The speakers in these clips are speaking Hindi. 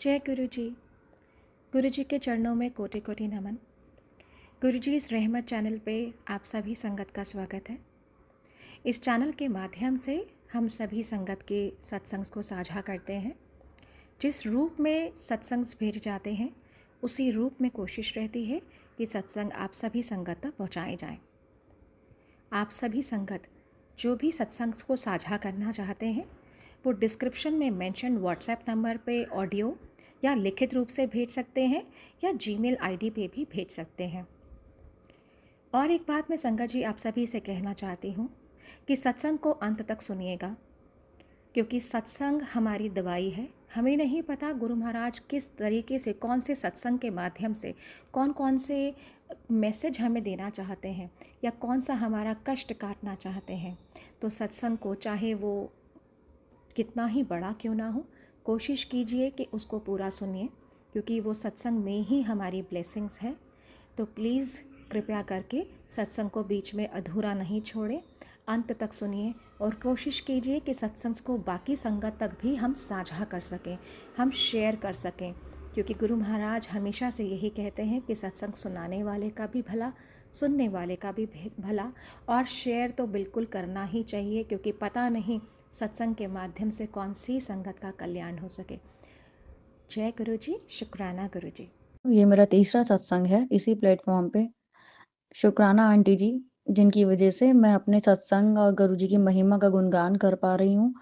जय गुरु जी। गुरु जी के चरणों में कोटि कोटि नमन। गुरु जी इस रहमत चैनल पे आप सभी संगत का स्वागत है। इस चैनल के माध्यम से हम सभी संगत के सत्संग को साझा करते हैं। जिस रूप में सत्संग भेज जाते हैं उसी रूप में कोशिश रहती है कि सत्संग आप सभी संगत तक पहुँचाए जाएं। आप सभी संगत जो भी सत्संग को साझा करना चाहते हैं वो डिस्क्रिप्शन में मेंशन व्हाट्सएप नंबर पे ऑडियो या लिखित रूप से भेज सकते हैं या जीमेल आईडी पे भी भेज सकते हैं। और एक बात मैं संगत जी आप सभी से कहना चाहती हूँ कि सत्संग को अंत तक सुनिएगा, क्योंकि सत्संग हमारी दवाई है। हमें नहीं पता गुरु महाराज किस तरीके से, कौन से सत्संग के माध्यम से कौन कौन से मैसेज हमें देना चाहते हैं या कौन सा हमारा कष्ट काटना चाहते हैं। तो सत्संग को चाहे वो कितना ही बड़ा क्यों ना हो, कोशिश कीजिए कि उसको पूरा सुनिए, क्योंकि वो सत्संग में ही हमारी ब्लेसिंग्स है। तो प्लीज़ कृपया करके सत्संग को बीच में अधूरा नहीं छोड़ें, अंत तक सुनिए और कोशिश कीजिए कि सत्संग को बाकी संगत तक भी हम साझा कर सकें, हम शेयर कर सकें, क्योंकि गुरु महाराज हमेशा से यही कहते हैं कि सत्संग सुनाने वाले का भी भला, सुनने वाले का भी भला, और शेयर तो बिल्कुल करना ही चाहिए, क्योंकि पता नहीं सत्संग के माध्यम से कौन सी संगत का कल्याण हो सके। जय गुरु जी, शुक्राना गुरु जी। ये मेरा तीसरा सत्संग है इसी प्लेटफॉर्म पे। शुक्राना आंटी जी, जिनकी वजह से मैं अपने सत्संग और गुरु जी की महिमा का गुणगान कर पा रही हूँ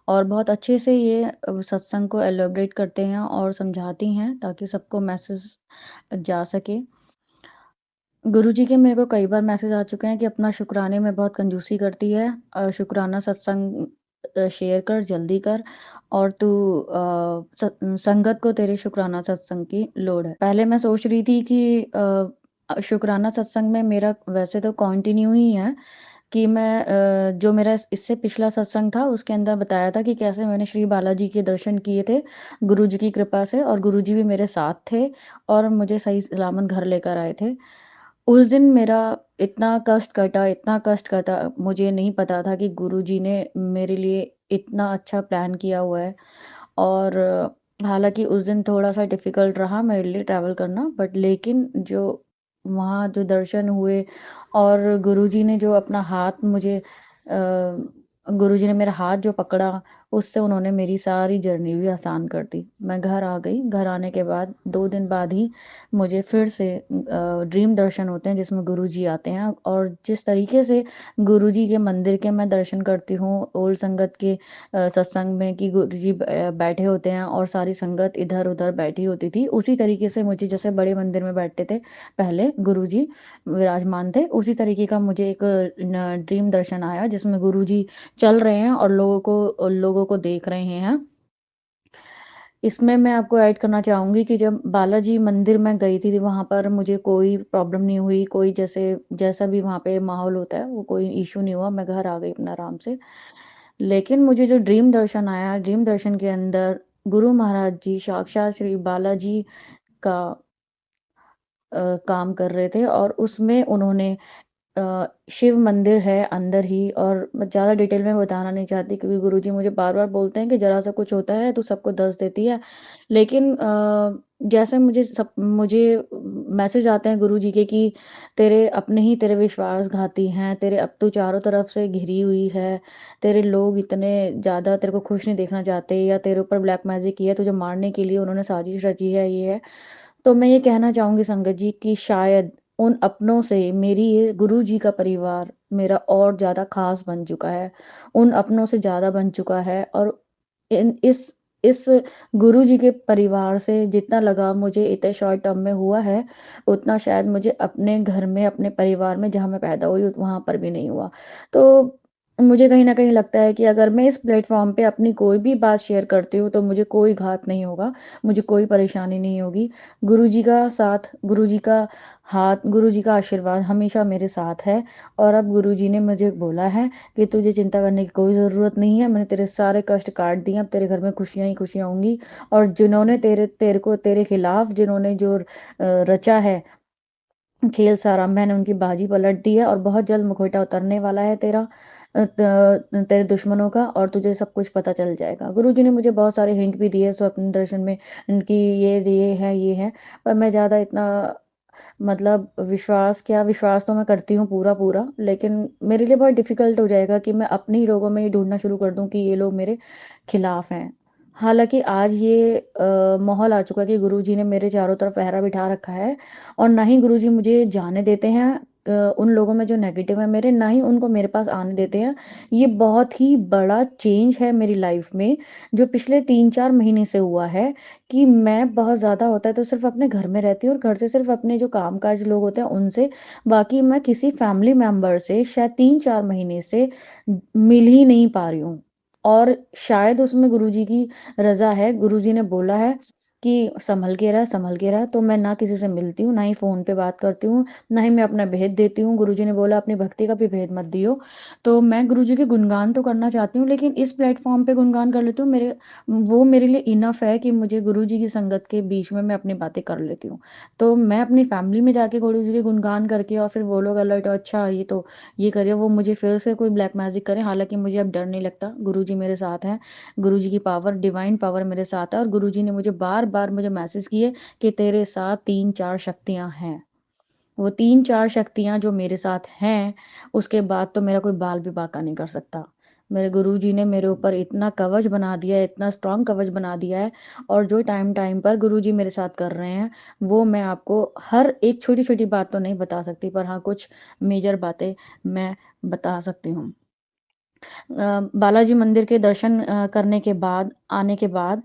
और बहुत अच्छे से ये सत्संग को एलोबरेट करते हैं और समझाती हैं ताकि सबको मैसेज जा सके। गुरु जी के मेरे को कई बार मैसेज आ चुके हैं कि अपना शुक्राने में बहुत कंजूसी करती है, शुक्राना सत्संग शेयर कर, जल्दी कर, और तू संगत को तेरे शुक्राना सत्संग की लोड है। पहले मैं सोच रही थी कि शुक्राना सत्संग में मेरा वैसे तो कंटिन्यू ही है कि मैं जो मेरा इससे पिछला सत्संग था उसके अंदर बताया था कि कैसे मैंने श्री बालाजी के दर्शन किए थे गुरु जी की कृपा से, और गुरु जी भी मेरे साथ थे और मुझे सही सलामत घर लेकर आए थे। उस दिन मेरा इतना कष्ट कटा, मुझे नहीं पता था कि गुरुजी ने मेरे लिए इतना अच्छा प्लान किया हुआ है। और हालाँकि उस दिन थोड़ा-सा डिफ़िकल्ट रहा मेरे लिए ट्रैवल करना, बट लेकिन जो वहाँ जो दर्शन हुए और गुरुजी ने जो अपना हाथ गुरुजी ने मेरा हाथ जो पकड़ा, उससे उन्होंने मेरी सारी जर्नी भी आसान कर दी। मैं घर आ गई, घर आने के बाद 2 दिन बाद ही मुझे फिर से ड्रीम दर्शन होते हैं जिसमें गुरुजी आते हैं, और जिस तरीके से गुरुजी के मंदिर के मैं दर्शन करती हूँ ओल्ड संगत के सत्संग में कि गुरुजी बैठे होते हैं और सारी संगत इधर-उधर बैठी होती थी, उसी तरीके से मुझे जैसे बड़े मंदिर में बैठते थे पहले गुरुजी विराजमान थे, उसी तरीके का मुझे एक ड्रीम दर्शन आया जिसमें गुरुजी चल रहे हैं और लोगों को देख रहे हैं। इसमें मैं आपको ऐड करना चाहूँगी कि जब बालाजी मंदिर मैं गई थी, वहाँ पर मुझे कोई प्रॉब्लम नहीं हुई, कोई जैसा भी वहाँ पे माहौल होता है, वो कोई इश्यू नहीं हुआ, मैं घर आ गई अपना आराम से। लेकिन मुझे जो ड्रीम दर्शन आया, ड्रीम दर्शन के अंदर गुरु महाराज जी साक्षात श्री बालाजी का काम कर रहे थे, और उसमें उन्होंने शिव मंदिर है अंदर ही, और मैं ज़्यादा डिटेल में बताना नहीं चाहती क्योंकि गुरुजी मुझे बार-बार बोलते हैं कि ज़रा-सा कुछ होता है तो सबको दस देती है। लेकिन जैसे मुझे मैसेज आते हैं गुरुजी के कि तेरे अपने ही तेरे विश्वासघाती हैं, तेरे अब तू चारों तरफ से घिरी हुई है, तेरे लोग इतने ज़्यादा तेरे को खुश नहीं देखना चाहते, या तेरे ऊपर ब्लैक मैजिक की है, तुझे मारने के लिए उन्होंने साजिश रची है, ये है। तो मैं ये कहना चाहूँगी संगत जी कि शायद उन अपनों से मेरी ये गुरु जी का परिवार मेरा और ज़्यादा ख़ास बन चुका है, उन अपनों से ज़्यादा बन चुका है, और इन इस गुरु जी के परिवार से जितना लगाव मुझे इतने शॉर्ट टर्म में हुआ है, उतना शायद मुझे अपने घर में, अपने परिवार में जहाँ मैं पैदा हुई वहाँ पर भी नहीं हुआ। तो मुझे कहीं न कहीं लगता है कि अगर मैं इस प्लेटफ़ॉर्म पे अपनी कोई भी बात शेयर करती हूँ, तो मुझे कोई घात नहीं होगा, मुझे कोई परेशानी नहीं होगी। गुरुजी का साथ, गुरुजी का हाथ, गुरुजी का आशीर्वाद हमेशा मेरे साथ है, और अब गुरुजी ने मुझे बोला है कि तुझे चिंता करने की कोई ज़रूरत नहीं है, मैंने तेरे सारे कष्ट काट दिए, अब तेरे घर में खुशियाँ ही खुशियाँ होंगी, और जिन्होंने तेरे खिलाफ जिन्होंने जो रचा है खेल सारा, मैंने उनकी बाजी पलट दी है और बहुत जल्द मुखौटा उतरने वाला है तेरा। तेरे दुश्मनों का, और तुझे सब कुछ पता चल जाएगा। गुरुजी ने मुझे बहुत सारे हिंट भी दिए स्वप्न दर्शन में, कि ये है, पर मैं ज़्यादा इतना मतलब विश्वास तो मैं करती हूँ पूरा-पूरा, लेकिन मेरे लिए बहुत डिफ़िकल्ट हो जाएगा कि मैं अपने ही लोगों में ये ढूँढना शुरू कर दूँ कि ये लोग मेरे खिलाफ़ हैं। हालाँकि आज ये माहौल आ चुका है कि गुरुजी ने मेरे चारों तरफ पहरा बिठा रखा है, और ना ही गुरुजी मुझे जाने देते हैं उन लोगों में जो नेगेटिव है मेरे, ना ही उनको मेरे पास आने देते हैं। ये बहुत ही बड़ा चेंज है मेरी लाइफ़ में, जो पिछले 3-4 महीने से हुआ है, कि मैं बहुत ज़्यादा होता है तो सिर्फ़ अपने घर में रहती हूँ, और घर से सिर्फ़ अपने जो काम-काज लोग होते हैं उनसे, बाकी मैं किसी फैमिली मेंबर से शायद 3-4 महीने से मिल ही नहीं पा रही हूँ। और शायद उसमें गुरुजी की रज़ा है, गुरुजी ने बोला है कि सँभल के रह, तो मैं ना किसी से मिलती हूँ, ना ही फ़ोन पे बात करती हूँ, ना ही मैं अपना भेद देती हूँ। गुरुजी ने बोला अपनी भक्ति का भी भेद मत दियो। तो मैं गुरुजी के गुणगान तो करना चाहती हूँ, लेकिन इस प्लेटफ़ॉर्म पे गुणगान कर लेती हूँ, वो मेरे लिए इनफ है कि मुझे गुरुजी की संगत के बीच में मैं अपनी बातें कर लेती हूँ। तो मैं अपनी फैमिली में जाके गुरुजी के गुणगान करके, और फिर वो लोग अलर्ट हो, अच्छा ये तो ये करे, वो मुझे फिर से कोई ब्लैक मैजिक करे, हालाँकि मुझे अब डर नहीं लगता, गुरुजी मेरे साथ हैं। गुरुजी की पावर, डिवाइन पावर मेरे साथ है, और गुरुजी ने मुझे बार-बार मुझे मैसेज किए कि तेरे साथ 3-4 शक्तियाँ हैं। वो 3-4 शक्तियाँ जो मेरे साथ हैं, उसके बाद तो मेरा कोई बाल भी बांका नहीं कर सकता। मेरे गुरुजी ने मेरे ऊपर इतना कवच बना दिया है, इतना स्ट्रॉन्ग कवच बना दिया है, और जो टाइम-टाइम पर गुरुजी मेरे साथ कर रहे हैं, वो मैं आपको हर एक छोटी-छोटी बात तो नहीं बता सकती, पर हाँ, कुछ मेजर बातें मैं बता सकती हूँ। बालाजी मंदिर के दर्शन करने के बाद, आने के बाद,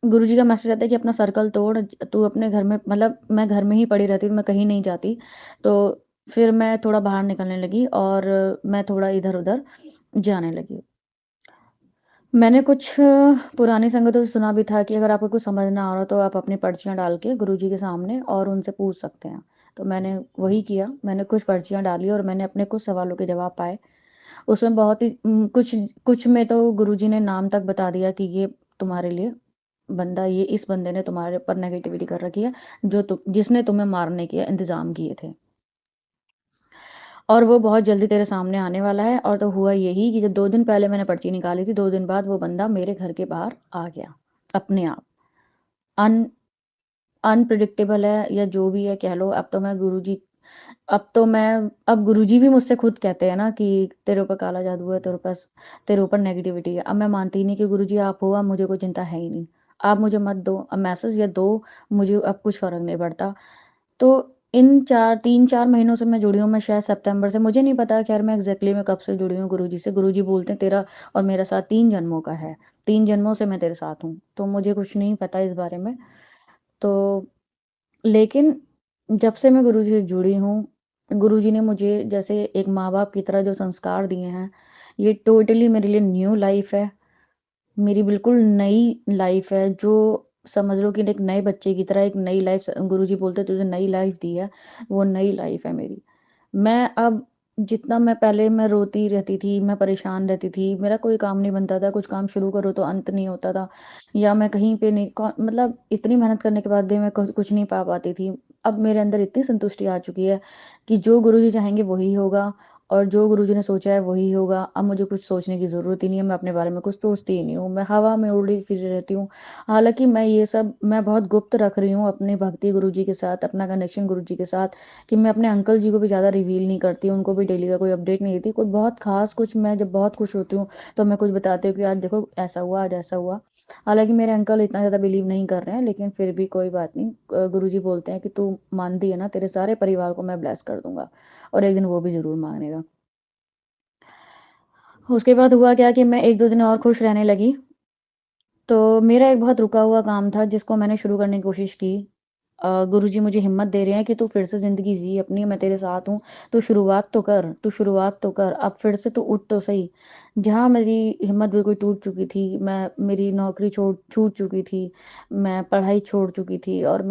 गुरुजी का मैसेज आता है कि अपना सर्कल तोड़, तू अपने घर में, मतलब मैं घर में ही पड़ी रहती हूँ, मैं कहीं नहीं जाती। तो फिर मैं थोड़ा बाहर निकलने लगी, और मैं थोड़ा इधर-उधर जाने लगी। मैंने कुछ पुरानी संगतों से सुना भी था कि अगर आपको कुछ समझ ना आ रहा, तो आप अपनी पर्चियाँ डाल के गुरुजी के सामने और उनसे पूछ सकते हैं। तो मैंने वही किया, मैंने कुछ पर्चियाँ डाली, और मैंने अपने कुछ सवालों के जवाब पाए। उसमें बहुत ही कुछ कुछ में तो गुरुजी ने नाम तक बता दिया कि ये तुम्हारे लिए बंदा, ये इस बंदे ने तुम्हारे ऊपर नेगेटिविटी कर रखी है, जिसने तुम्हें मारने के इंतज़ाम किए थे। और वो बहुत जल्दी तेरे सामने आने वाला है। और तो हुआ यही कि जब 2 दिन पहले मैंने पर्ची निकाली थी, 2 दिन बाद वो बंदा मेरे घर के बाहर आ गया, अपने आप। अन अनप्रेडिक्टेबल है, या जो भी है कह लो, अब गुरुजी भी मुझसे खुद कहते हैं ना कि तेरे ऊपर काला जादू है, तेरे ऊपर नेगेटिविटी है। अब मैं मानती ही नहीं कि गुरुजी आप हो, अब मुझे कोई चिंता है ही नहीं। आप मुझे मत दो, अब मैसेज या दो, मुझे अब कुछ फ़र्क नहीं पड़ता। तो इन 3-4 महीनों से मैं जुड़ी हूँ, मैं शायद सितंबर से, मुझे नहीं पता ख़ैर मैं एग्ज़ैक्टली मैं कब से जुड़ी हूँ गुरुजी से। गुरुजी बोलते हैं तेरा और मेरा साथ 3 जन्मों का है, 3 जन्मों से मैं तेरे साथ हूँ। तो मुझे कुछ नहीं पता इस बारे में। तो लेकिन जब से मैं गुरुजी से जुड़ी हूँ, गुरुजी ने मुझे जैसे एक माँ-बाप की तरह जो संस्कार दिए हैं, ये टोटली मेरे लिए न्यू लाइफ़ है। मेरी बिल्कुल नई लाइफ़ है, जो समझ लो कि एक नए बच्चे की तरह एक नई लाइफ़ गुरुजी बोलते हैं तुझे नई लाइफ़ दी है, वो नई लाइफ़ है मेरी। मैं अब जितना मैं पहले मैं रोती रहती थी, मैं परेशान रहती थी, मेरा कोई काम नहीं बनता था, कुछ काम शुरू करो तो अंत नहीं होता था, या मैं कहीं पे नहीं मतलब इतनी मेहनत करने के बाद भी मैं कुछ नहीं पा पाती थी। अब मेरे अंदर इतनी संतुष्टि आ चुकी है कि जो गुरुजी चाहेंगे वही होगा, और जो गुरुजी ने सोचा है वही होगा। अब मुझे कुछ सोचने की ज़रूरत ही नहीं है, मैं अपने बारे में कुछ सोचती ही नहीं हूँ, मैं हवा में उड़ी फिरी रहती हूँ। हालाँकि मैं बहुत गुप्त रख रही हूँ अपनी भक्ति गुरुजी के साथ, अपना कनेक्शन गुरुजी के साथ, कि मैं अपने अंकल जी को भी ज़्यादा रिवील नहीं करती, उनको भी डेली का कोई अपडेट नहीं देती। कोई बहुत ख़ास कुछ मैं जब बहुत खुश होती हूँ, तो मैं कुछ बताती हूँ कि आज देखो ऐसा हुआ, आज ऐसा हुआ। हालाँकि मेरे अंकल इतना ज़्यादा बिलीव नहीं कर रहे हैं, लेकिन फिर भी कोई बात नहीं। गुरुजी बोलते हैं कि तू मानती है ना, तेरे सारे परिवार को मैं ब्लेस कर दूँगा, और एक दिन वो भी ज़रूर मानेगा। उसके बाद हुआ क्या कि मैं 1-2 दिन और खुश रहने लगी। तो मेरा एक बहुत रुका हुआ काम था जिसको मैंने शुरू करने की कोशिश की। गुरुजी मुझे हिम्मत दे रहे हैं कि तू फिर से ज़िंदगी जी अपनी, मैं तेरे साथ हूँ, तू शुरुआत तो कर, अब फिर से तू उठ तो सही। जहाँ मेरी हिम्मत बिल्कुल टूट चुकी थी, मेरी नौकरी छोड़ छूट चुकी थी, मैं पढ़ाई छोड़ चुकी थी, और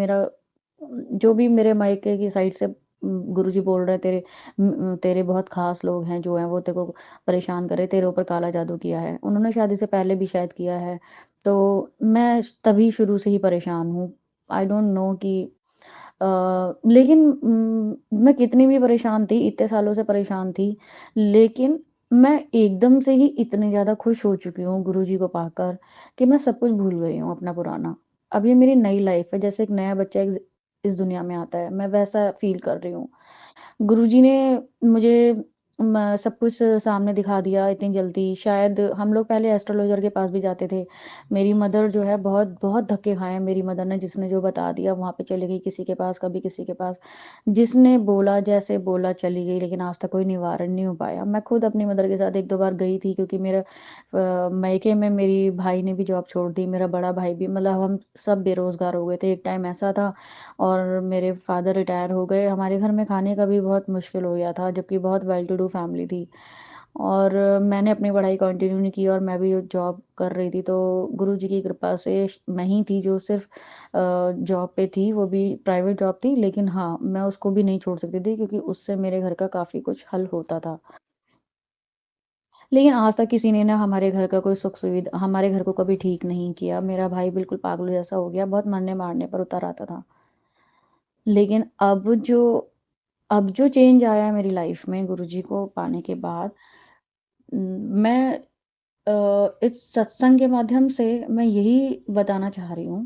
जो भी मेरे मायके की साइड से गुरुजी बोल रहे हैं तेरे बहुत ख़ास लोग हैं जो हैं वो तेरे को परेशान कर रहे, तेरे ऊपर काला जादू किया है। उन्होंने शायद इससे पहले भी शायद किया है। तो मैं तभी शुरू से ही परेशान हूँ। आई डोंट नो कि लेकिन मैं कितनी भी परेशान थी, इतने सालों से परेशान थी, लेकिन मैं एकदम से ही इतनी ज़्यादा खुश हो चुकी हूँ गुरुजी को पाकर कि मैं सब कुछ भूल गई हूँ अपना पुराना। अब ये मेरी नई लाइफ़ है, जैसे एक नया बच्चा इस दुनिया में आता है, मैं वैसा फ़ील कर रही हूँ। गुरुजी ने मुझे सब कुछ सामने दिखा दिया इतनी जल्दी। शायद हम लोग पहले एस्ट्रोलॉजर के पास भी जाते थे। मेरी मदर जो है बहुत बहुत धक्के खाए हैं मेरी मदर ने, जिसने जो बता दिया वहाँ पे चली गई किसी के पास, कभी किसी के पास। जिसने बोला जैसे बोला चली गई, लेकिन आज तक कोई निवारण नहीं हो पाया। मैं खुद अपनी मदर के साथ 1-2 बार गई थी, क्योंकि मेरा मायके में मेरी भाई ने भी जॉब छोड़ दी, मेरा बड़ा भाई भी, मतलब हम सब बेरोज़गार हो गए थे। एक टाइम ऐसा था, और मेरे फ़ादर रिटायर हो गए। हमारे घर में खाने का भी बहुत मुश्किल हो गया था, जबकि बहुत वेल टू डू फैमिली थी। और मैंने अपनी पढ़ाई कंटिन्यू नहीं की, और मैं भी जॉब कर रही थी। तो गुरुजी की कृपा से मैं ही थी जो सिर्फ़ जॉब पे थी, वो भी प्राइवेट जॉब थी। लेकिन हाँ, मैं उसको भी नहीं छोड़ सकती थी, क्योंकि उससे मेरे घर का काफ़ी कुछ हल होता था। लेकिन आज तक किसी ने ना हमारे घर का कोई सुख-सुविधा हमारे घर को कभी ठीक नहीं किया। मेरा भाई बिल्कुल पागलों जैसा हो गया, बहुत मरने-मारने पर उतर आता था। लेकिन अब जो चेंज आया है मेरी लाइफ़ में गुरुजी को पाने के बाद, मैं इस सत्संग के माध्यम से मैं यही बताना चाह रही हूँ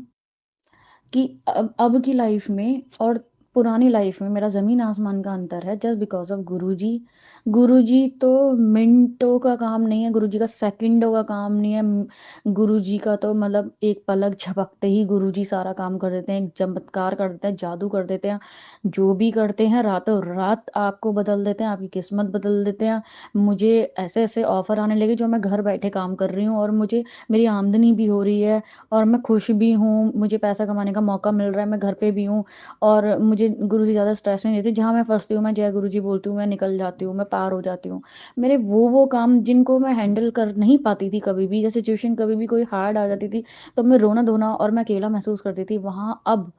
कि अब की लाइफ़ में और पुरानी लाइफ़ में मेरा ज़मीन आसमान का अंतर है, जस्ट बिकॉज़ ऑफ गुरुजी। गुरुजी तो मिनटों का काम नहीं है, गुरुजी का सेकंडों का काम नहीं है। गुरुजी का तो मतलब एक पलक झपकते ही गुरुजी सारा काम कर देते हैं, एक चमत्कार कर देते हैं, जादू कर देते हैं। जो भी करते हैं रातों-रात आपको बदल देते हैं, आपकी किस्मत बदल देते हैं। मुझे ऐसे-ऐसे ऑफ़र आने लगे जो मैं घर बैठे काम कर रही हूँ, और मुझे मेरी आमदनी भी हो रही है, और मैं खुश भी हूँ, मुझे पैसा कमाने का मौका मिल रहा है, मैं घर पे भी हूँ, और मुझे गुरुजी ज़्यादा स्ट्रेस नहीं देते। जहाँ मैं फँसती हूँ, मैं जय गुरुजी बोलती हूँ, मैं निकल जाती हूँ, मैं पार हो जाती हूँ। मेरे वो काम जिनको मैं हैंडल कर नहीं पाती थी कभी भी, या सिचुएशन कभी भी कोई हार्ड आ जाती थी, तो मैं रोना-धोना और मैं अकेला महसूस करती थी, वहाँ अब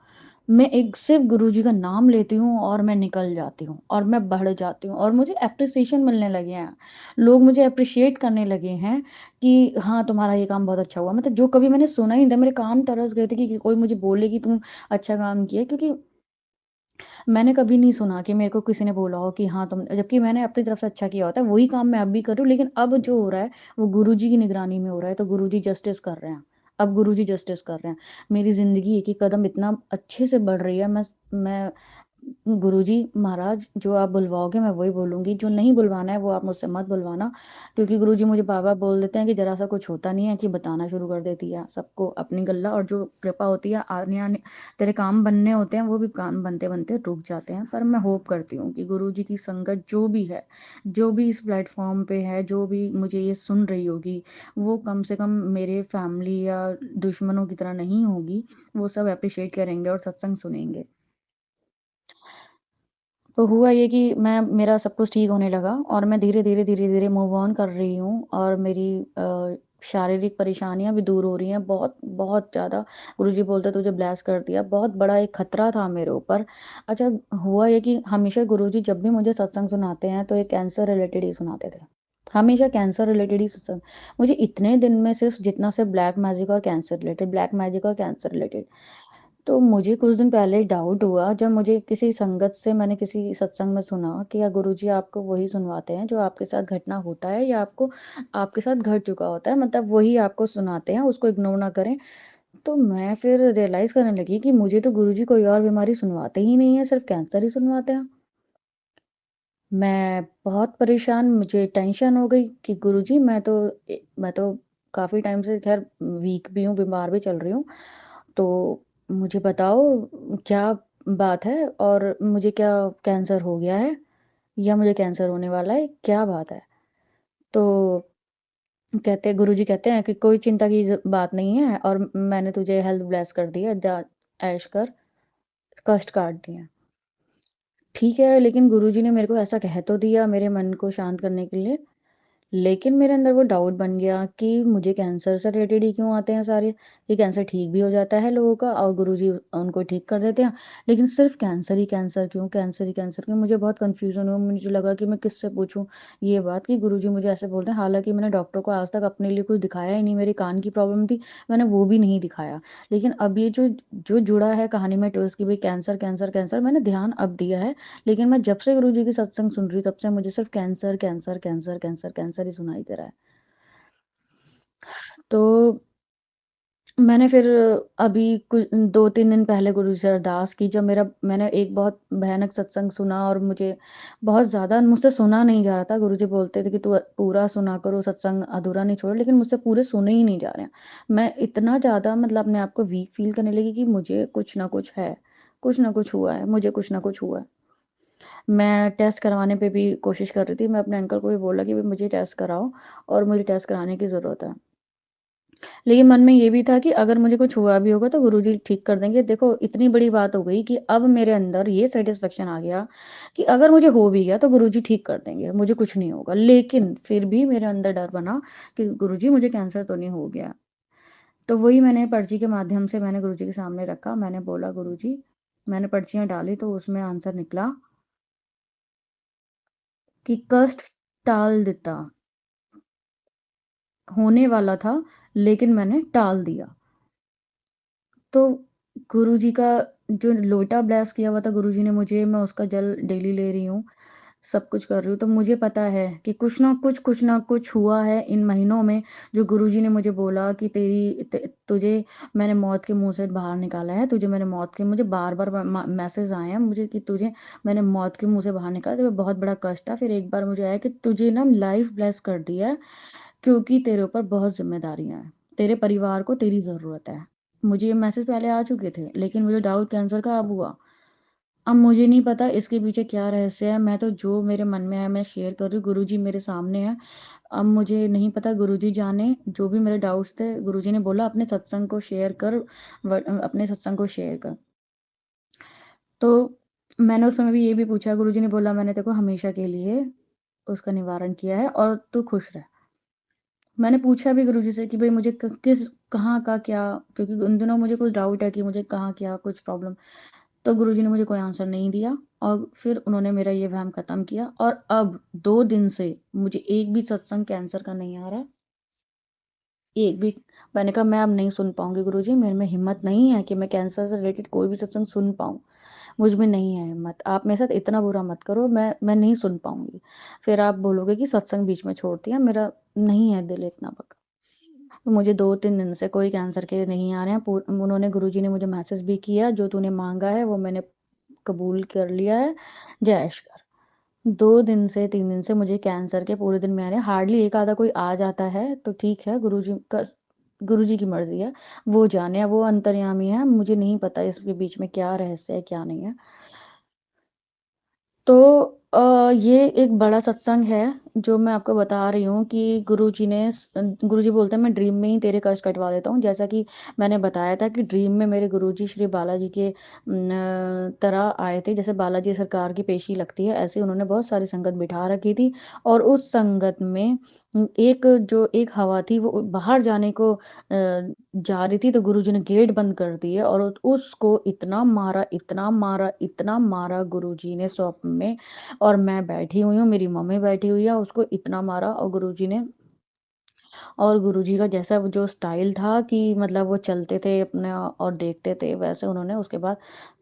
मैं एक सिर्फ़ गुरुजी का नाम लेती हूँ और मैं निकल जाती हूँ, और मैं बढ़ जाती हूँ, और मुझे एप्रिसिएशन मिलने लगे हैं। लोग मुझे एप्रिशिएट करने लगे हैं कि हाँ, तुम्हारा ये काम बहुत अच्छा हुआ। मतलब जो कभी मैंने सुना ही नहीं था, मेरे कान तरस गए थे कि कोई मुझे बोले कि तुम अच्छा काम किया, क्योंकि मैंने कभी नहीं सुना कि मेरे को किसी ने बोला हो कि हाँ, तुम, जबकि मैंने अपनी तरफ से अच्छा किया होता है, वही काम मैं अब भी कर रही हूँ, लेकिन अब जो हो रहा है, वो गुरुजी की निगरानी में हो रहा है, तो गुरुजी जस्टिस कर रहे हैं। अब गुरुजी जस्टिस कर रहे हैं। मेरी ज़िंदगी एक-एक कदम इतना अच्छे से बढ़ रही है, मैं गुरुजी महाराज जो आप बुलवाओगे मैं वही बोलूँगी, जो नहीं बुलवाना है वो आप मुझसे मत बुलवाना, क्योंकि गुरुजी मुझे बार-बार बोल देते हैं कि ज़रा-सा कुछ होता नहीं है कि बताना शुरू कर देती है सबको अपनी गल्ला, और जो कृपा होती है आने-आने तेरे काम बनने होते हैं, वो भी काम बनते-बनते रुक जाते हैं। पर मैं होप करती हूँ कि गुरुजी की संगत जो भी है, जो भी इस प्लेटफ़ॉर्म पे है, जो भी मुझे ये सुन रही होगी, वो कम से कम मेरे फैमिली या दुश्मनों की तरह नहीं होगी। वो सब एप्रिशिएट करेंगे और सत्संग सुनेंगे। तो हुआ ये कि मेरा सब कुछ ठीक होने लगा, और मैं धीरे-धीरे, धीरे-धीरे मूव ऑन कर रही हूँ, और मेरी शारीरिक परेशानियाँ भी दूर हो रही हैं, बहुत, बहुत ज़्यादा। गुरुजी बोलते तुझे ब्लेस कर दिया, बहुत बड़ा एक खतरा था मेरे ऊपर। अच्छा, हुआ ये कि हमेशा गुरुजी जब भी मुझे सत्संग सुनाते हैं, तो ये कैंसर रिलेटेड ही सुनाते थे। हमेशा कैंसर रिलेटेड ही सत्संग। मुझे इतने दिन में सिर्फ़ जितना सिर्फ़ ब्लैक मैजिक और कैंसर रिलेटेड, ब्लैक मैजिक और कैंसर रिलेटेड। तो मुझे कुछ दिन पहले डाउट हुआ, जब मुझे किसी संगत से मैंने किसी सत्संग में सुना कि या गुरुजी आपको वही सुनवाते हैं जो आपके साथ घटना होता है, या आपको आपके साथ घट चुका होता है, मतलब वही आपको सुनाते हैं, उसको इग्नोर ना करें। तो मैं फिर रियलाइज़ करने लगी कि मुझे तो गुरुजी कोई और बीमारी सुनवाते ही नहीं है, सिर्फ़ कैंसर ही सुनवाते हैं। मैं बहुत परेशान, मुझे टेंशन हो गई कि गुरुजी मैं तो काफ़ी टाइम से ख़ैर वीक भी हूँ, बीमार भी चल रही हूँ। तो मुझे बताओ क्या बात है, और मुझे क्या कैंसर हो गया है, या मुझे कैंसर होने वाला है, क्या बात है? तो गुरुजी कहते हैं कि कोई चिंता की बात नहीं है, और मैंने तुझे हेल्थ ब्लेस कर दी है, जा ऐश कर, कष्ट काट दिए हैं। ठीक है, लेकिन गुरुजी ने मेरे को ऐसा कह तो दिया मेरे मन को शांत करने के लिए, लेकिन मेरे अंदर वो डाउट बन गया कि मुझे कैंसर से रिलेटेड ही क्यों आते हैं सारे, कि कैंसर ठीक भी हो जाता है लोगों का और गुरुजी उनको ठीक कर देते हैं, लेकिन सिर्फ कैंसर ही कैंसर क्यों, कैंसर ही कैंसर क्यों। मुझे बहुत कन्फ्यूज़न हुआ, मुझे लगा कि मैं किससे पूछूँ ये बात कि गुरुजी मुझे ऐसे बोलते हैं। हालाँकि मैंने डॉक्टर को आज तक अपने लिए कुछ दिखाया ही नहीं, मेरी कान की प्रॉब्लम थी, मैंने वो भी नहीं दिखाया। लेकिन अब ये जो जो जुड़ा है कहानी में ट्विस्ट कि भई कैंसर, कैंसर, कैंसर, मैंने ध्यान अब दिया है। लेकिन मैं जब से गुरुजी की सत्संग सुन रही हूँ, तब से मुझे सिर्फ cancer, cancer, cancer, cancer, cancer ही सुनाई दे रहा है। तो मैंने फिर अभी कुछ 2-3 दिन पहले गुरु से अरदास की, जब मैंने एक बहुत भयानक सत्संग सुना और मुझे बहुत ज़्यादा मुझसे सुना नहीं जा रहा था। गुरुजी बोलते थे कि तू पूरा सुना करो, सत्संग अधूरा नहीं छोड़ो, लेकिन मुझसे पूरे सुने ही नहीं जा रहे हैं। मैं इतना ज़्यादा मतलब अपने आप को वीक फ़ील करने लगी कि मुझे कुछ ना कुछ है, कुछ ना कुछ हुआ है, मुझे कुछ ना कुछ हुआ है। मैं टेस्ट करवाने पे भी कोशिश कर रही थी, मैं अपने अंकल को भी बोला कि भई मुझे टेस्ट कराओ और मुझे टेस्ट कराने की ज़रूरत है। लेकिन मन में ये भी था कि अगर मुझे कुछ हुआ भी होगा तो गुरुजी ठीक कर देंगे। देखो इतनी बड़ी बात हो गई कि अब मेरे अंदर ये सैटिस्फैक्शन आ गया कि अगर मुझे हो भी गया तो गुरुजी ठीक कर देंगे, मुझे कुछ नहीं होगा। लेकिन फिर भी मेरे अंदर डर बना कि गुरुजी मुझे कैंसर तो नहीं हो गया। तो वही मैंने पर्ची के माध्यम से मैंने गुरुजी के सामने रखा। मैंने बोला गुरुजी, मैंने पर्चियाँ डाली तो उसमें आंसर निकला कि कष्ट टाल देता, होने वाला था लेकिन मैंने टाल दिया। तो गुरुजी का जो लोटा ब्लेस किया हुआ था गुरुजी ने मुझे, मैं उसका जल डेली ले रही हूँ, सब कुछ कर रही हूँ। तो मुझे पता है कि कुछ ना कुछ हुआ है इन महीनों में, जो गुरुजी ने मुझे बोला कि तुझे मैंने मौत के मुँह से बाहर निकाला है, तुझे मैंने मौत के मुझे बार-बार मैसेज आए हैं मुझे कि तुझे मैंने मौत के मुँह से बाहर निकाला, तो बहुत बड़ा कष्ट था। फिर एक बार मुझे आया कि तुझे ना लाइफ ब्लेस कर दी है, क्योंकि तेरे ऊपर बहुत ज़िम्मेदारियाँ हैं। तेरे परिवार को तेरी ज़रूरत है। मुझे ये मैसेज पहले आ चुके थे, लेकिन मुझे डाउट कैंसर का अब हुआ। अब मुझे नहीं पता इसके पीछे क्या रहस्य है, मैं तो जो मेरे मन में है मैं शेयर कर रही हूँ, गुरुजी मेरे सामने हैं। अब मुझे नहीं पता, गुरुजी जाने, जो भी मेरे डाउट्स थे गुरुजी ने बोला अपने सत्संग को शेयर कर, अपने सत्संग को शेयर कर। तो मैंने उस समय भी ये भी पूछा, गुरुजी ने बोला मैंने तेरे को हमेशा के लिए उसका निवारण किया है और तू खुश रह। मैंने पूछा भी गुरुजी से कि भई मुझे क किस कहाँ का क्या, क्योंकि उन दिनों मुझे कुछ डाउट है कि मुझे कहाँ क्या कुछ प्रॉब्लम, तो गुरुजी ने मुझे कोई आंसर नहीं दिया और फिर उन्होंने मेरा ये वहम खत्म किया और अब 2 दिन से मुझे एक भी सत्संग कैंसर का नहीं आ रहा, एक भी। मैंने कहा मैं अब नहीं सुन पाऊँगी गुरुजी, मेरे में हिम्मत नहीं है कि मैं कैंसर से रिलेटेड कोई भी सत्संग सुन पाऊँ। मुझ में नहीं है हिम्मत, आप मेरे साथ इतना बुरा मत करो, मैं नहीं सुन पाऊँगी। फिर आप बोलोगे कि सत्संग बीच में छोड़ दिया, मेरा नहीं है दिल इतना पक्का। तो मुझे 2-3 दिन से कोई कैंसर के नहीं आ रहे हैं। उन्होंने गुरुजी ने मुझे मैसेज भी किया, जो तूने माँगा है वो मैंने कबूल कर लिया है, जय ऐश कर। 2 दिन से 3 दिन से मुझे कैंसर के पूरे दिन में आ रहे हैं, हार्डली एक आधा कोई आ जाता है तो ठीक है, गुरुजी की मर्ज़ी है, वो जाने, वो अंतर्यामी है, मुझे नहीं पता इसके बीच में क्या रहस्य है, क्या नहीं है। तो ये एक बड़ा सत्संग है, जो मैं आपको बता रही हूँ कि गुरुजी बोलते हैं मैं ड्रीम में ही तेरे कष्ट कटवा देता हूँ। जैसा कि मैंने बताया था कि ड्रीम में मेरे गुरुजी श्री बालाजी के तरह आए थे, जैसे बालाजी सरकार की पेशी लगती है, ऐसे उन्होंने बहुत सारी संगत बिठा रखी थी और उस संगत में एक हवा थी वो बाहर जाने को जा रही थी, तो गुरुजी ने गेट बंद कर दिए और उसको इतना मारा, इतना मारा, इतना मारा गुरुजी ने स्वप्न में, और मैं बैठी हुई हूँ, मेरी मम्मी बैठी हुई है, उसको इतना मारा और गुरुजी का जैसा वो जो स्टाइल था कि मतलब वो चलते थे अपना और देखते थे, वैसे उन्होंने उसके बाद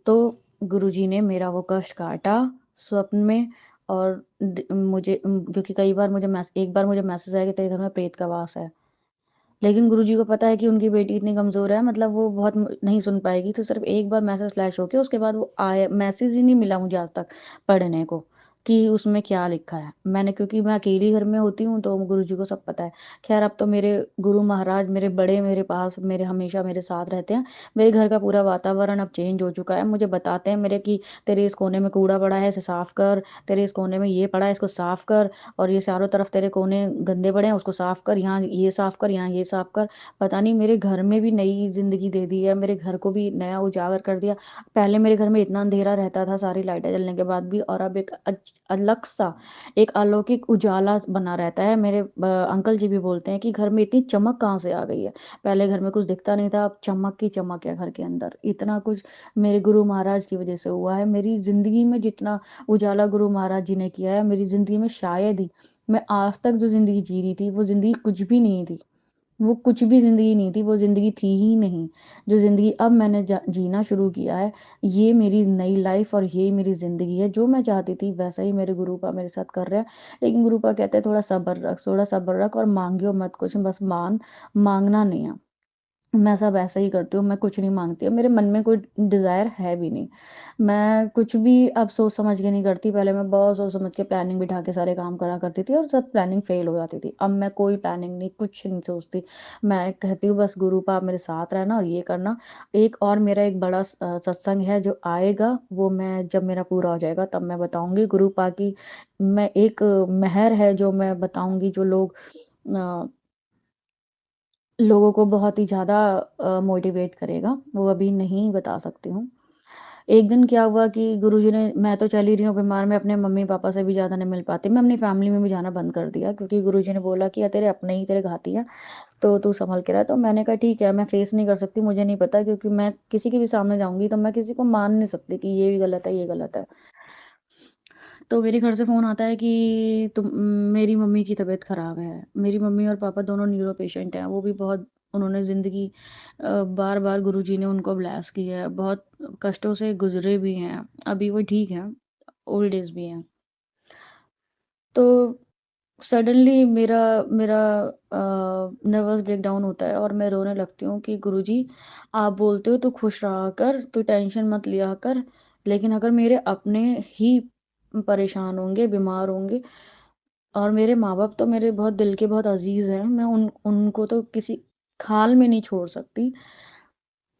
तो गुरुजी ने मेरा वो कष्ट काटा स्वप्न में। और क्योंकि कई बार एक बार मुझे मैसेज आया कि तेरे घर में प्रेत का वास है। लेकिन गुरुजी को पता है कि उनकी बेटी इतनी कमज़ोर है, मतलब वो बहुत नहीं सुन पाएगी, तो सिर्फ़ एक बार मैसेज फ्लैश होके उसके बाद वो आया, मैसेज ही नहीं मिला मुझे आज तक पढ़ने को कि उसमें क्या लिखा है। मैंने, क्योंकि मैं अकेली घर में होती हूँ तो गुरुजी को सब पता है। ख़ैर अब तो मेरे गुरु महाराज मेरे बड़े मेरे पास मेरे हमेशा मेरे साथ रहते हैं। मेरे घर का पूरा वातावरण अब चेंज हो चुका है। मुझे बताते हैं मेरे कि तेरे इस कोने में कूड़ा पड़ा है, इसे साफ़ कर, तेरे इस कोने में ये पड़ा है, इसको साफ़ कर, और ये चारों तरफ तेरे कोने गंदे पड़े हैं, उसको साफ कर, यहाँ ये साफ कर, यहाँ ये साफ कर। पता नहीं मेरे घर में भी नई ज़िंदगी दे दी है, मेरे घर को भी नया उजागर कर दिया। पहले मेरे घर में इतना अंधेरा रहता था सारी लाइटें जलने के बाद भी, और अब एक अलग-सा एक अलौकिक उजाला बना रहता है। मेरे अंकल जी भी बोलते हैं कि घर में इतनी चमक कहाँ से आ गई है? पहले घर में कुछ दिखता नहीं था, अब चमक ही चमक है घर के अंदर। इतना कुछ मेरे गुरु महाराज की वज़ह से हुआ है। मेरी ज़िंदगी में जितना उजाला गुरु महाराज जी ने किया है, मेरी ज़िंदगी में शायद ही मैं आज तक जो ज़िंदगी जी रही थी, वो ज़िंदगी कुछ भी नहीं थी। वो कुछ भी ज़िंदगी नहीं थी, वो ज़िंदगी थी ही नहीं। जो ज़िंदगी अब मैंने जीना शुरू किया है, ये मेरी नई लाइफ़ और यही मेरी ज़िंदगी है। जो मैं चाहती थी वैसा ही मेरे गुरुपा मेरे साथ कर रहे हैं। लेकिन गुरुपा कहते हैं थोड़ा सब्र रख और माँगियो मत कुछ, बस माँगना नहीं है। मैं सब ऐसे ही करती हूँ, मैं कुछ नहीं माँगती और मेरे मन में कोई डिज़ायर है भी नहीं। मैं कुछ भी अब सोच समझ के नहीं करती, पहले मैं बहुत सोच समझ के प्लानिंग बिठा के सारे काम करा करती थी और सब प्लानिंग फ़ेल हो जाती थी। अब मैं कोई प्लानिंग नहीं, कुछ नहीं सोचती। मैं कहती हूँ बस गुरुपा आप मेरे साथ रहना और ये करना। एक और मेरा एक बड़ा सत्संग है जो आएगा, वो मैं जब मेरा पूरा हो जाएगा तब मैं बताऊँगी। गुरुपा की मैं एक मेहर है जो मैं बताऊँगी, जो लोगों को बहुत ही ज़्यादा मोटिवेट करेगा, वो अभी नहीं बता सकती हूँ। एक दिन क्या हुआ कि गुरुजी ने मैं तो चली रही हूँ बीमार, मैं अपने मम्मी-पापा से भी ज़्यादा नहीं मिल पाती, मैं अपनी फैमिली में भी जाना बंद कर दिया क्योंकि गुरुजी ने बोला कि तेरे अपने ही तेरे घाती हैं, तो तू सँभल के रह। तो मैंने कहा ठीक है, मैं फेस नहीं कर सकती, मुझे नहीं पता क्योंकि मैं किसी के भी सामने जाऊँगी तो मैं किसी को मान नहीं सकती कि ये भी गलत है, ये गलत है। तो मेरे घर से फ़ोन आता है कि मेरी मम्मी की तबीयत ख़राब है। मेरी मम्मी और पापा दोनों न्यूरो पेशेंट हैं, वो भी बहुत उन्होंने ज़िंदगी बार-बार गुरुजी ने उनको ब्लेस की है, बहुत कष्टों से गुज़रे भी हैं, अभी वो ठीक हैं, ओल्ड एज भी हैं। तो सडनली मेरा मेरा नर्वस ब्रेकडाउन होता है और मैं रोने लगती हूँ कि गुरुजी आप बोलते हो तू खुश रहा कर, तू टेंशन मत लिया कर, लेकिन अगर मेरे अपने ही परेशान होंगे, बीमार होंगे और मेरे माँ-बाप तो मेरे बहुत दिल के बहुत अज़ीज़ हैं, मैं उनको तो किसी हाल में नहीं छोड़ सकती।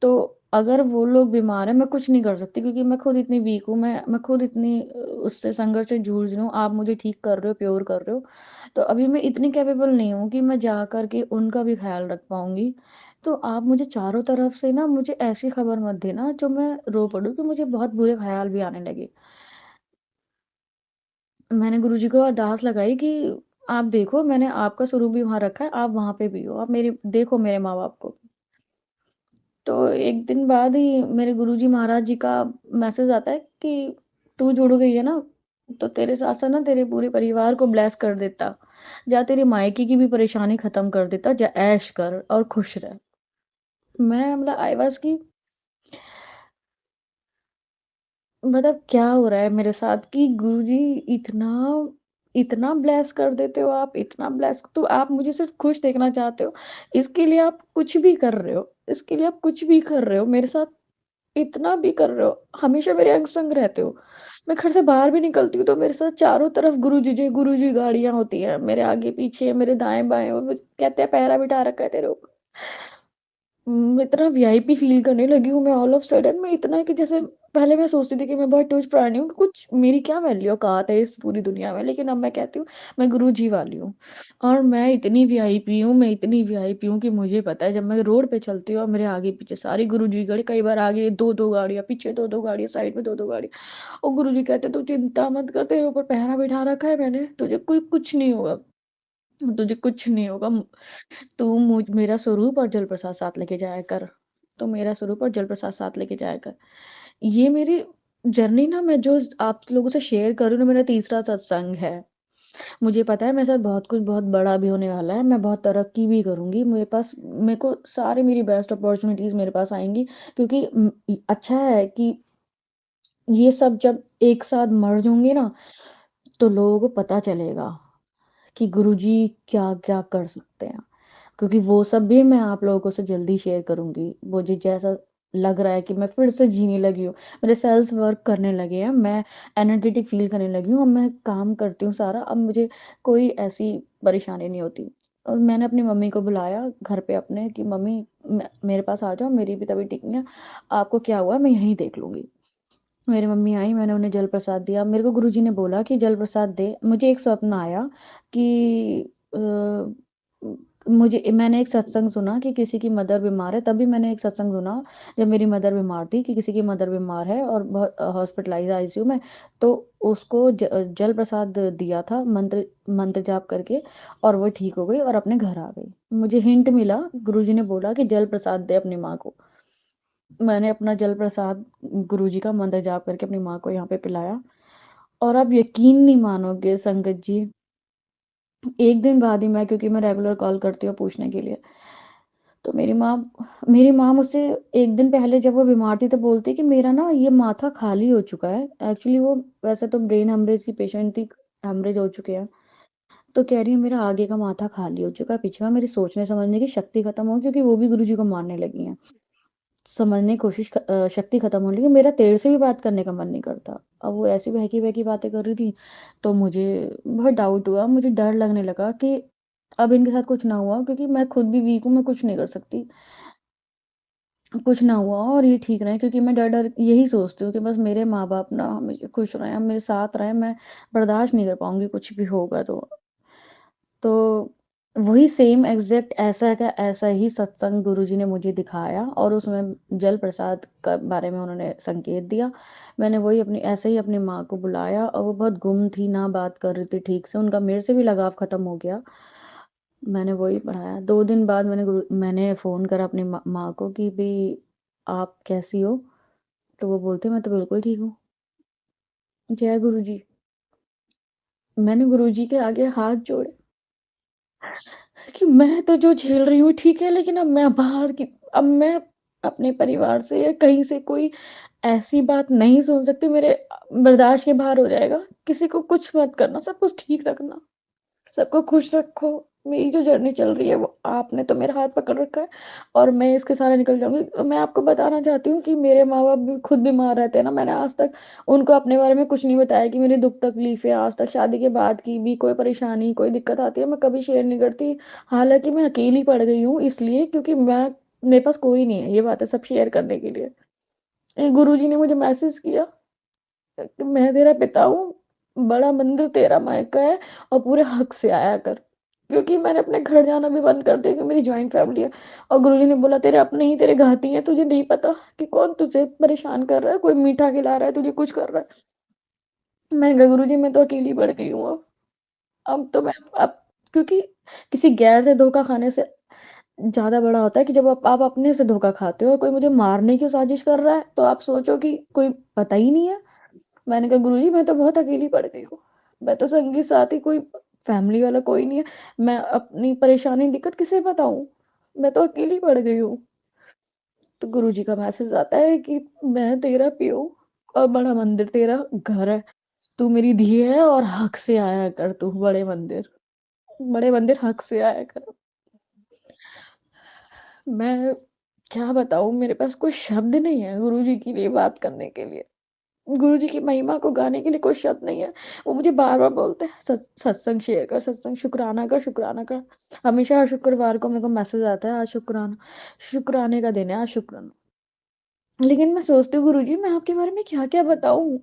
तो अगर वो लोग बीमार हैं, मैं कुछ नहीं कर सकती क्योंकि मैं खुद इतनी वीक हूँ, मैं खुद इतनी उससे संघर्ष से जूझ रही हूँ, आप मुझे ठीक कर रहे हो, प्योर कर रहे हो। तो अभी मैं इतनी कैपेबल नहीं हूँ कि मैं जा कर के उनका भी ख़्याल रख पाऊँगी। तो आप मुझे चारों तरफ से ना मुझे ऐसी खबर मत देना जो मैं रो पड़ूँ कि मुझे बहुत बुरे ख़्याल भी आने लगे। मैंने गुरुजी को अरदास लगाई कि आप देखो मैंने आपका स्वरूप भी वहाँ रखा है, आप वहाँ पे भी हो, आप मेरी देखो मेरे माँ-बाप को। तो एक दिन बाद ही मेरे गुरुजी महाराज जी का मैसेज आता है कि तू जुड़ गई है ना, तो तेरे साथ-साथ ना तेरे पूरे परिवार को ब्लेस कर देता। जा तेरे मायके की भी परेशानी खत्म कर देता, जा ऐश कर और खुश रह। मैं मतलब आई वाज़ कि मतलब क्या हो रहा है मेरे साथ कि गुरुजी इतना इतना ब्लेस कर देते हो आप, इतना ब्लेस तो आप मुझे सिर्फ़ खुश देखना चाहते हो। इसके लिए आप कुछ भी कर रहे हो, इसके लिए आप कुछ भी कर रहे हो, मेरे साथ इतना भी कर रहे हो, हमेशा मेरे अंग-संग रहते हो। मैं घर से बाहर भी निकलती हूँ तो मेरे साथ चारों तरफ गुरुजी गाड़ियाँ होती हैं, मेरे आगे-पीछे, मेरे दाएँ-बाएँ वो कहते हैं पहरा बिठा रखा है तेरे ऊपर। इतना वीआईपी फ़ील करने लगी हूँ मैं ऑल ऑफ सडन में इतना कि जैसे पहले मैं सोचती थी कि मैं बहुत तुच्छ प्राणी हूँ, कुछ मेरी क्या वैल्यू औकात है इस पूरी दुनिया में, लेकिन अब मैं कहती हूँ मैं गुरुजी वाली हूँ। और मैं इतनी वीआईपी हूँ कि मुझे पता है जब मैं रोड पे चलती हूँ और मेरे आगे-पीछे सारी गुरुजी की गाड़ी, कई बार आगे 2-2 गाड़ियाँ, पीछे 2-2 गाड़ियाँ, साइड में 2-2 गाड़ियाँ और गुरुजी कहते तू चिंता मत कर तेरे ऊपर पहरा बिठा रखा है मैंने, तुझे कोई कुछ नहीं होगा, तुझे कुछ नहीं होगा। तू मेरा स्वरूप और जल प्रसाद साथ लेके जाया कर। तो मेरा स्वरूप और जल प्रसाद साथ लेके जाया कर। ये मेरी जर्नी ना मैं जो आप लोगों से शेयर कर रही हूँ ना मेरा तीसरा सत्संग है। मुझे पता है मेरे साथ बहुत कुछ बहुत बड़ा भी होने वाला है। मैं बहुत तरक्की भी करूँगी। मेरे को सारी मेरी बेस्ट अपॉर्च्युनिटीज़ मेरे पास आएँगी क्योंकि अच्छा है कि ये सब जब एक साथ मर्ज होंगे ना, तो लोगों को पता चलेगा कि गुरुजी क्या-क्या कर सकते हैं। क्योंकि वो सब भी मैं आप लोगों से जल्दी शेयर करूँगी। मुझे जैसा लग रहा है कि मैं फिर से जीने लगी हूँ। मेरे सेल्स वर्क करने लगे हैं, मैं एनर्जेटिक फ़ील करने लगी हूँ, अब मैं काम करती हूँ सारा, अब मुझे कोई ऐसी परेशानी नहीं होती। और मैंने अपनी मम्मी को बुलाया घर पे अपने कि मम्मी मेरे पास आ जाओ, मेरी भी तबीयत ठीक नहीं है, आपको क्या हुआ है मैं यहीं देख लूँगी। मेरी मम्मी आई, मैंने उन्हें जल प्रसाद दिया। मेरे को गुरुजी ने बोला कि जल प्रसाद दे। मुझे एक स्वप्न आया कि मैंने एक सत्संग सुना कि किसी की मदर बीमार है, तभी मैंने एक सत्संग सुना जब मेरी मदर बीमार थी कि किसी की मदर बीमार है और बहुत हॉस्पिटलाइज़ आईसीयू में, तो उसको जल प्रसाद दिया था मंत्र मंत्र जाप करके, और वो ठीक हो गई और अपने घर आ गई। मुझे हिंट मिला, गुरुजी ने बोला कि जल प्रसाद दे अपनी माँ को। मैंने अपना जल प्रसाद गुरुजी का मंत्र जाप करके अपनी माँ को यहाँ पे पिलाया, और आप यकीन नहीं मानोगे संगत जी, 1 दिन बाद ही मैं, क्योंकि मैं रेगुलर कॉल करती हूँ पूछने के लिए, तो मेरी माँ मुझसे 1 दिन पहले जब वो बीमार थी तो बोलती कि मेरा ना ये माथा खाली हो चुका है। एक्चुअली वो वैसे तो ब्रेन हेमरेज की पेशेंट थी, हेमरेज हो चुके हैं। तो कह रही है मेरा आगे का माथा खाली हो चुका है, पिछला मेरी सोचने समझने की शक्ति खत्म हो, क्योंकि वो भी गुरुजी को मानने लगी हैं। समझने की शक्ति खत्म होने लगी, मेरा तेरे से भी बात करने का मन नहीं करता। अब वो ऐसी बहकी-बहकी बातें कर रही थी, तो मुझे बहुत डाउट हुआ, मुझे डर लगने लगा कि अब इनके साथ कुछ ना हुआ, क्योंकि मैं खुद भी वीक हूँ, मैं कुछ नहीं कर सकती। कुछ ना हुआ और ये ठीक रहे, क्योंकि मैं डर-डर यही सोचती हूँ कि बस मेरे माँ-बाप ना हमेशा खुश रहें, मेरे साथ रहें, मैं बर्दाश्त नहीं कर पाऊँगी कुछ भी होगा तो। तो वही सेम एग्ज़ैक्ट ऐसा का ऐसा ही सत्संग गुरुजी ने मुझे दिखाया, और उसमें जल प्रसाद का बारे में उन्होंने संकेत दिया। मैंने वही अपनी ऐसे ही अपनी माँ को बुलाया, और वो बहुत गुम थी, ना बात कर रही थी ठीक से, उनका मेरे से भी लगाव ख़त्म हो गया। मैंने वही पढ़ाया। 2 दिन बाद मैंने फ़ोन करा अपनी माँ को कि भई आप कैसी हो? तो वो बोलते मैं तो बिल्कुल ठीक हूँ। जय गुरुजी। मैंने गुरुजी के आगे हाथ जोड़े कि मैं तो जो झेल रही हूँ ठीक है, लेकिन अब मैं अपने परिवार से या कहीं से कोई ऐसी बात नहीं सुन सकती, मेरे बर्दाश्त के बाहर हो जाएगा। किसी को कुछ मत करना, सब कुछ ठीक रखना। सबको खुश रखो। मेरी जो जर्नी चल रही है वो आपने तो मेरा हाथ पकड़ रखा है, और मैं इसके सहारे निकल जाऊँगी। मैं आपको बताना चाहती हूँ कि मेरे माँ-बाप भी खुद बीमार रहते हैं ना, मैंने आज तक उनको अपने बारे में कुछ नहीं बताया कि मेरी दुःख-तकलीफ़ें आज तक शादी के बाद की भी कोई परेशानी, कोई दिक्कत आती है, मैं कभी शेयर नहीं करती। हालाँकि मैं अकेली पड़ गई हूँ इसलिए, क्योंकि मेरे पास कोई नहीं है ये बातें सब शेयर करने के लिए। गुरुजी ने मुझे मैसेज किया कि मैं तेरा पिता हूँ, बड़ा मंदिर तेरा मायका है और पूरे हक से आया कर। क्योंकि मैंने अपने घर जाना भी बंद कर दिया, क्योंकि मेरी जॉइंट फैमिली है, और गुरुजी ने बोला तेरे अपने ही तेरे घाती हैं, तुझे नहीं पता कि कौन तुझे परेशान कर रहा है, कोई मीठा खिला रहा है, तुझे कुछ कर रहा है। मैंने कहा गुरुजी मैं तो अकेली पड़ गई हूँ अब। अब तो मैं अब क्योंकि किसी गैर से धोखा खाने से ज़्यादा बड़ा होता है कि जब आप अपने से धोखा खाते हो और कोई मुझे मारने की साजिश कर रहा है, तो आप सोचो कि कोई पता ही नहीं है। मैंने कहा गुरुजी मैं तो बहुत अकेली पड़ गई हूँ। मैं तो संगी साथी कोई फैमिली वाला कोई नहीं है। मैं अपनी परेशानी दिक्कत किसे बताऊँ? मैं तो अकेली पड़ गई हूँ। तो गुरुजी का मैसेज आता है कि मैं तेरा पीओ और बड़ा मंदिर तेरा घर है। तू मेरी धी है और हक से आया कर तू बड़े मंदिर। बड़े मंदिर हक से आया कर। मैं क्या बताऊँ, मेरे पास कोई शब्द नहीं है गुरुजी के लिए बात करने के लिए। गुरुजी की महिमा को गाने के लिए कोई शब्द नहीं है। वो मुझे बार-बार बोलते हैं सत्संग शेयर कर, सत्संग शुक्राना कर, शुक्राना कर। हमेशा हर शुक्रवार को मेरे को मैसेज आता है आज शुक्राना, शुक्राने का दिन है आज शुक्राना। लेकिन मैं सोचती हूँ गुरुजी मैं आपके बारे में क्या-क्या बताऊँ?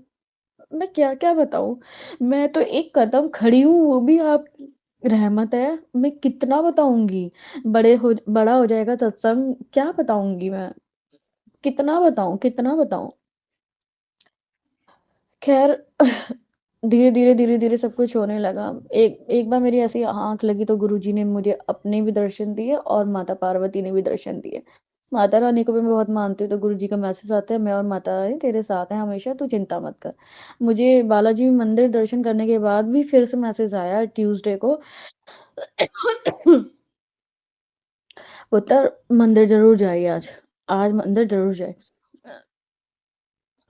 मैं क्या-क्या बताऊँ? मैं तो एक कदम खड़ी हूँ वो भी आपकी रहमत है। मैं कितना बताऊँगी? बड़ा हो जाएगा सत्संग, क्या बताऊँगी मैं? कितना बताऊँ, कितना बताऊँ? ख़ैर धीरे-धीरे, धीरे-धीरे सब कुछ होने लगा। एक एक बार मेरी ऐसी आँख लगी तो गुरुजी ने मुझे अपने भी दर्शन दिए और माता पार्वती ने भी दर्शन दिए। माता रानी को भी मैं बहुत मानती हूँ, तो गुरुजी का मैसेज आता है, मैं और माता रानी तेरे साथ हैं हमेशा, तू चिंता मत कर। मुझे बालाजी मंदिर दर्शन करने के बाद भी फिर से मैसेज आया ट्यूसडे को पुत्र मंदिर ज़रूर जाइए आज। आज मंदिर ज़रूर जाए।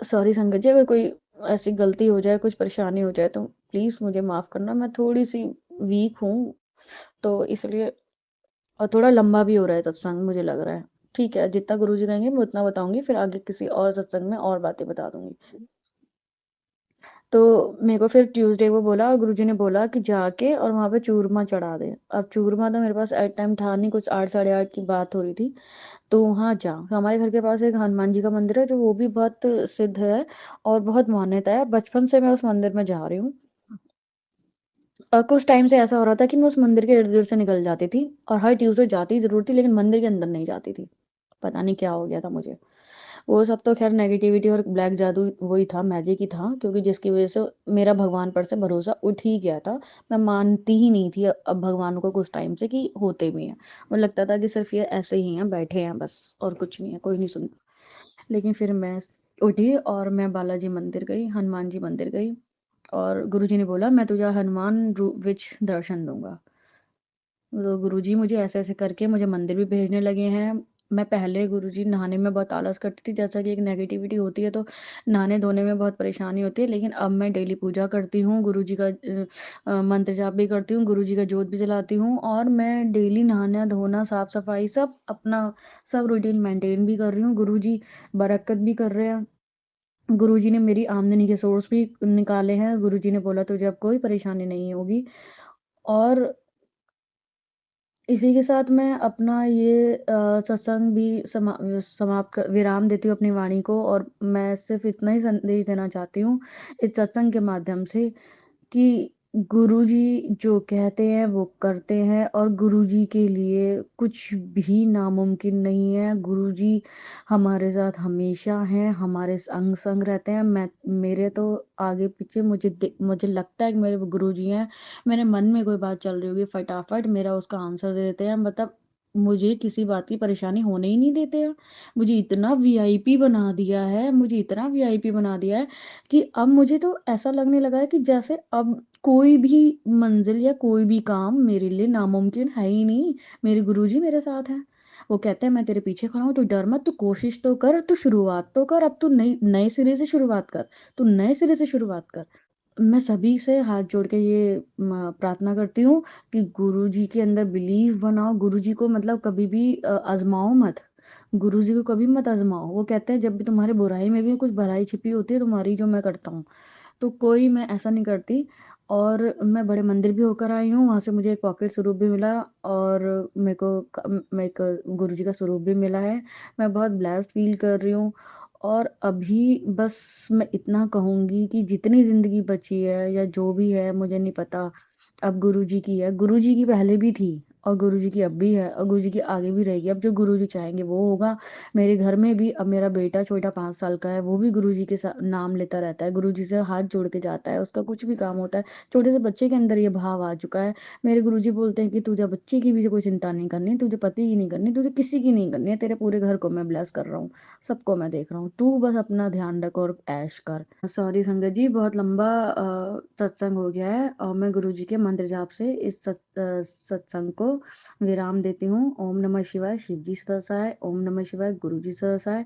सॉरी संगत जी, अगर कोई ऐसी गलती हो जाए, कुछ परेशानी हो जाए तो प्लीज़ मुझे माफ़ करना। मैं थोड़ी-सी वीक हूँ, तो इसलिए, और थोड़ा लंबा भी हो रहा है सत्संग मुझे लग रहा है। ठीक है, जितना गुरुजी कहेंगे मैं उतना बताऊँगी, फिर आगे किसी और सत्संग में और बातें बता दूँगी। तो मेरे को फिर ट्यूसडे को बोला, और गुरुजी ने बोला कि जाके और वहाँ पे चूरमा चढ़ा दे। अब चूरमा तो मेरे पास एट टाइम था नहीं, कुछ 8 साढ़े 8 की बात हो रही थी। तो वहाँ जा, हमारे घर के पास एक हनुमान जी का मंदिर है जो वो भी बहुत सिद्ध है और बहुत मान्यता है। बचपन से मैं उस मंदिर में जा रही हूँ। कुछ टाइम से ऐसा हो रहा था कि मैं उस मंदिर के इर्द-गिर्द से निकल जाती थी और हर ट्यूज़डे जाती ज़रूर थी, लेकिन मंदिर के अंदर नहीं जाती थी। पता नहीं क्या हो गया था मुझे। वो सब तो ख़ैर नेगेटिविटी और ब्लैक जादू वही था, मैजिक ही था, क्योंकि जिसकी वज़ह से मेरा भगवान पर से भरोसा उठ ही गया था। मैं मानती ही नहीं थी अब भगवान को कुछ टाइम से कि होते भी हैं। मुझे लगता था कि सिर्फ़ ये ऐसे ही हैं, बैठे हैं बस और कुछ नहीं है, कोई नहीं सुनता। लेकिन फिर मैं उठी और मैं बालाजी मंदिर गई, हनुमान जी मंदिर गई और गुरुजी ने बोला, "मैं तुझे हनुमान विच दर्शन दूँगा।" तो गुरुजी मुझे ऐसे-ऐसे करके मुझे मंदिर भी भेजने लगे हैं। मैं पहले गुरुजी नहाने में बहुत आलस करती थी, जैसा कि एक नेगेटिविटी होती है तो नहाने-धोने में बहुत परेशानी होती है। लेकिन अब मैं डेली पूजा करती हूँ, गुरुजी का मंत्र जाप भी करती हूँ, गुरुजी का जोत भी जलाती हूँ और मैं डेली नहाना-धोना, साफ-सफाई सब अपना सब रूटीन मेंटेन भी कर रही हूँ। गुरुजी बरकत भी कर रहे हैं। गुरुजी ने मेरी आमदनी के सोर्स भी निकाले हैं। गुरुजी ने बोला तुझे अब कोई परेशानी नहीं होगी और इसी के साथ मैं अपना ये सत्संग भी समाप्त विराम देती हूँ अपनी वाणी को और मैं सिर्फ़ इतना ही संदेश देना चाहती हूँ इस सत्संग के माध्यम से कि गुरुजी जो कहते हैं वो करते हैं और गुरुजी के लिए कुछ भी नामुमकिन नहीं है। गुरुजी हमारे साथ हमेशा हैं, हमारे संग-संग रहते हैं। मेरे तो आगे-पीछे मुझे लगता है कि मेरे वो गुरुजी हैं। मेरे मन में कोई बात चल रही होगी, फटाफट मेरा उसका आंसर दे देते हैं। मतलब मुझे किसी बात की परेशानी होने ही नहीं देते हैं। मुझे इतना वीआईपी बना दिया है, मुझे इतना वीआईपी बना दिया है कि अब मुझे तो ऐसा लगने लगा है कि जैसे अब कोई भी मंज़िल या कोई भी काम मेरे लिए नामुमकिन है ही नहीं। मेरे गुरुजी मेरे साथ हैं। वो कहते हैं मैं तेरे पीछे खड़ा हूँ, तू डर मत, तू कोशिश तो कर, तू शुरुआत तो कर, अब तू नई नए सिरे से शुरुआत कर, तू नए सिरे से शुरुआत कर। मैं सभी से हाथ जोड़ के ये प्रार्थना करती हूँ कि गुरुजी के अंदर बिलीव बनाओ, गुरुजी को मतलब कभी भी आज़माओ मत। गुरुजी को कभी मत आज़माओ। वो कहते हैं जब भी तुम्हारे बुराई में भी कुछ भलाई छिपी होती है तुम्हारी जो मैं करता हूँ। तो कोई मैं ऐसा नहीं करती और मैं बड़े मंदिर भी होकर आई हूँ, वहाँ से मुझे एक पॉकेट स्वरूप भी मिला और मेरे को मैं एक गुरुजी का स्वरूप भी मिला है। मैं बहुत ब्लेस्ड फ़ील कर रही हूँ और अभी बस मैं इतना कहूँगी कि जितनी ज़िंदगी बची है या जो भी है मुझे नहीं पता, अब गुरुजी की है। गुरुजी की पहले भी थी और गुरुजी की अब भी है और गुरुजी की आगे भी रहेगी। अब जो गुरुजी चाहेंगे वो होगा। मेरे घर में भी अब मेरा बेटा छोटा 5 साल का है, वो भी गुरुजी के नाम लेता रहता है, गुरुजी से हाथ जोड़ के जाता है, उसका कुछ भी काम होता है। छोटे से बच्चे के अंदर ये भाव आ चुका है। मेरे गुरुजी बोलते हैं कि तुझे बच्चे की भी कोई चिंता नहीं करनी, तुझे पति की नहीं करनी, तुझे किसी की नहीं करनी है, तेरे पूरे घर को मैं ब्लेस कर रहा हूँ, सबको मैं देख रहा हूँ। तू बस अपना ध्यान रख और ऐश कर। सॉरी संगत जी, बहुत लंबा सत्संग हो गया है और मैं गुरुजी के मंत्र जाप से इस सत्संग को विराम देती हूँ। ओम नमः शिवाय, शिव जी सदा सहाय। ओम नमः शिवाय, गुरु जी सदा सहाय।